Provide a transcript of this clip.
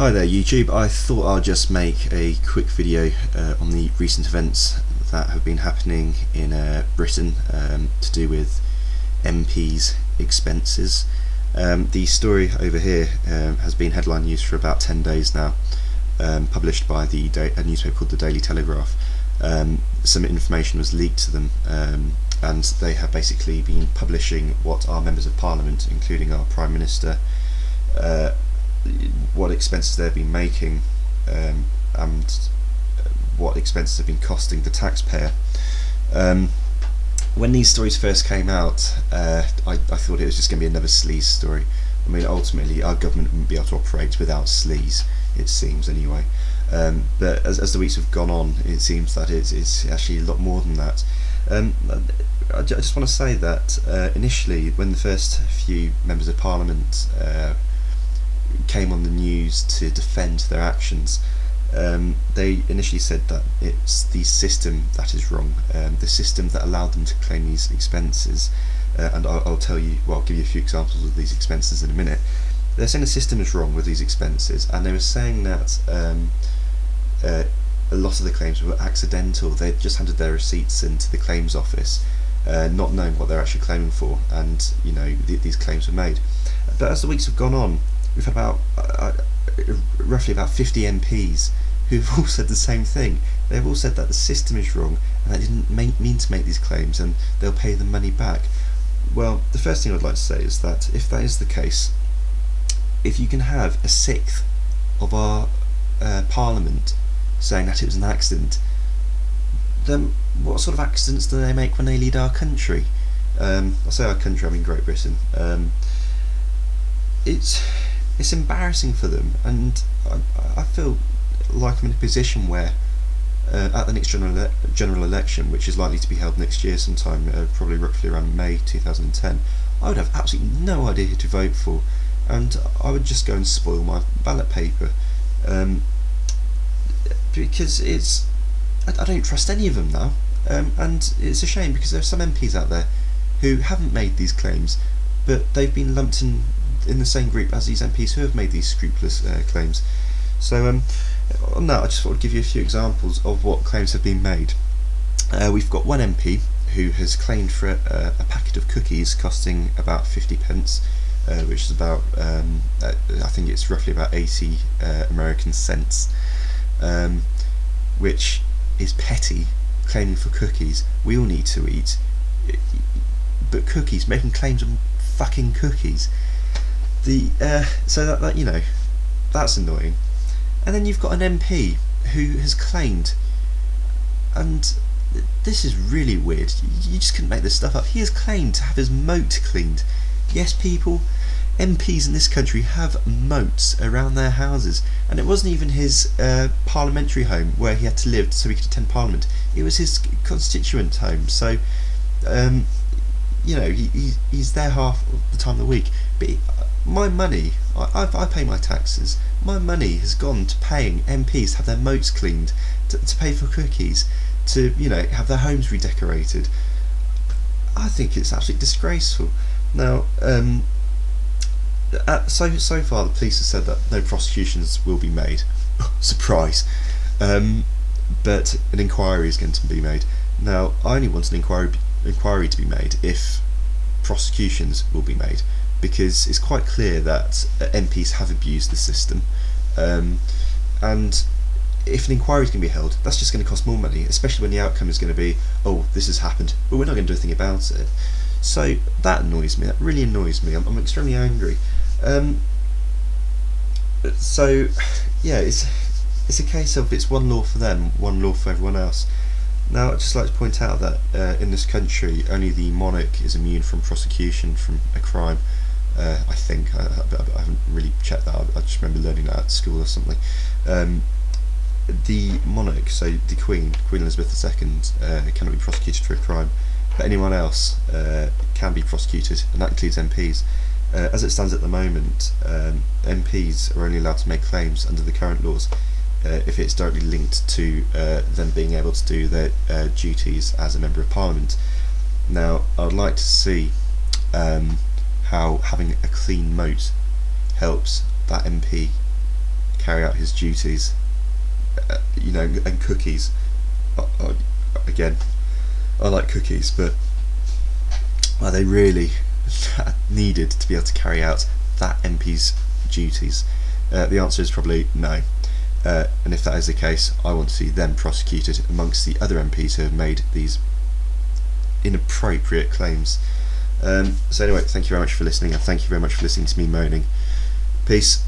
Hi there YouTube, I thought I'd just make a quick video on the recent events that have been happening in Britain to do with MPs' expenses. The story over here has been headline news for about 10 days now, published by a newspaper called the Daily Telegraph. Some information was leaked to them and they have basically been publishing what our members of Parliament, including our Prime Minister, what expenses they've been making and what expenses have been costing the taxpayer. When these stories first came out, I thought it was just going to be another sleaze story. I mean, ultimately our government wouldn't be able to operate without sleaze, it seems anyway. But as the weeks have gone on, it seems that it's actually a lot more than that. I just want to say that initially, when the first few members of Parliament came on the news to defend their actions, they initially said that it's the system that is wrong, the system that allowed them to claim these expenses, and I'll tell you, well, I'll give you a few examples of these expenses in a minute. They're saying the system is wrong with these expenses, and they were saying that a lot of the claims were accidental. They'd just handed their receipts into the claims office, not knowing what they're actually claiming for, and you know, these claims were made. But as the weeks have gone on, we've had about roughly about 50 MPs who've all said the same thing. They've all said that the system is wrong and they didn't mean to make these claims and they'll pay the money back. Well, the first thing I'd like to say is that if that is the case, if you can have a sixth of our Parliament saying that it was an accident, then what sort of accidents do they make when they lead our country? I say our country, I mean Great Britain. It's embarrassing for them, and I feel like I'm in a position where at the next general election, which is likely to be held next year sometime, probably roughly around May 2010, I would have absolutely no idea who to vote for, and I would just go and spoil my ballot paper, because I don't trust any of them now, and it's a shame because there are some MPs out there who haven't made these claims, but they've been lumped in the same group as these MPs who have made these scrupulous claims. So on that, I just thought I'd give you a few examples of what claims have been made. We've got one MP who has claimed for a packet of cookies costing about 50p, which is about, I think it's roughly about 80 American cents, which is petty, claiming for cookies. We all need to eat, but cookies, making claims on fucking cookies. So that you know, that's annoying. And then you've got an MP who has claimed, and this is really weird, you just couldn't make this stuff up, he has claimed to have his moat cleaned. Yes, people, MPs in this country have moats around their houses, and it wasn't even his parliamentary home where he had to live so he could attend Parliament, it was his constituent home. So you know, he's there half of the time of the week, but my money, I pay my taxes, my money has gone to paying MPs to have their moats cleaned, to pay for cookies, to, you know, have their homes redecorated. I think it's absolutely disgraceful. Now, so far the police have said that no prosecutions will be made. Surprise. But an inquiry is going to be made. Now, I only want an inquiry to be made if prosecutions will be made, because it's quite clear that MPs have abused the system, and if an inquiry is going to be held, that's just going to cost more money, especially when the outcome is going to be, oh, this has happened, but we're not going to do anything about it. So that annoys me, that really annoys me. I'm extremely angry. So yeah, it's a case of it's one law for them, one law for everyone else. Now, I'd just like to point out that in this country, only the monarch is immune from prosecution from a crime. I think, I haven't really checked that, I just remember learning that at school or something. The monarch, so the Queen Elizabeth II, cannot be prosecuted for a crime, but anyone else can be prosecuted, and that includes MPs. As it stands at the moment, MPs are only allowed to make claims under the current laws if it's directly linked to them being able to do their duties as a Member of Parliament. Now, I would like to see how having a clean moat helps that MP carry out his duties, you know, and cookies. Again, I like cookies, but are they really needed to be able to carry out that MP's duties? The answer is probably no. And if that is the case, I want to see them prosecuted amongst the other MPs who have made these inappropriate claims. So anyway, thank you very much for listening, and thank you very much for listening to me moaning. Peace.